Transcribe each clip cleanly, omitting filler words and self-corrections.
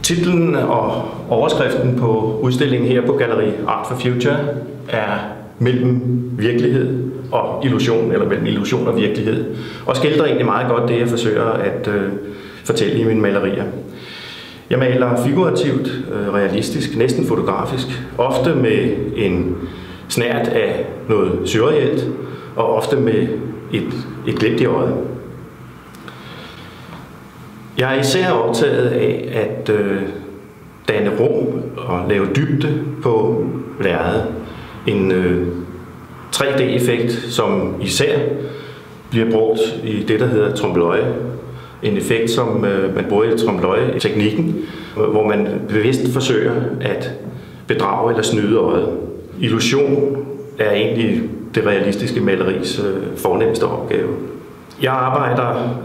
Titlen og overskriften på udstillingen her på Galleri Art for Future er mellem virkelighed og illusion, eller mellem illusion og virkelighed, og skildrer egentlig meget godt det, jeg forsøger at fortælle i mine malerier. Jeg maler figurativt, realistisk, næsten fotografisk, ofte med en snert af noget surreelt, og ofte med et glimt i øjet. Jeg er især optaget af at danne rum og lave dybde på lærredet. En 3D-effekt, som især bliver brugt i det, der hedder trompe-l'œil. En effekt, som man bruger i trompe-l'œil-teknikken, hvor man bevidst forsøger at bedrage eller snyde øjet. Illusion er egentlig det realistiske maleris fornemmeste opgave. Jeg arbejder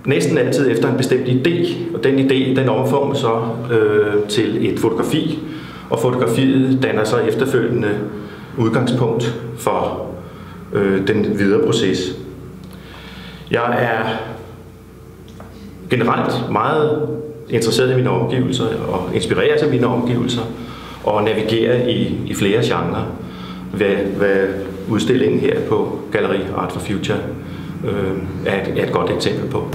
næsten altid efter en bestemt idé, og den idé den omformes så til et fotografi, og fotografiet danner så efterfølgende udgangspunkt for den videre proces. Jeg er generelt meget interesseret i mine omgivelser og inspireret af mine omgivelser og navigerer i flere genrer, hvad udstillingen her på Galleri Art for Future er et godt eksempel på.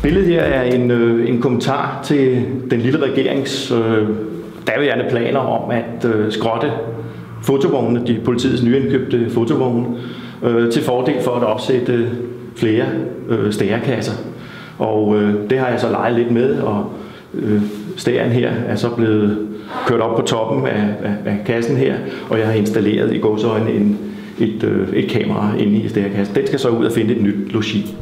Billedet her er en kommentar til den lille regerings daværende planer om at skrotte fotovognene, de politiets nyindkøbte fotovogne, til fordel for at opsætte flere stærekasser. Og det har jeg så leget lidt med, og stæren her er så blevet kørt op på toppen af kassen her, og jeg har installeret i gåseøjne et kamera inde i stærekassen. Den skal så ud og finde et nyt logi.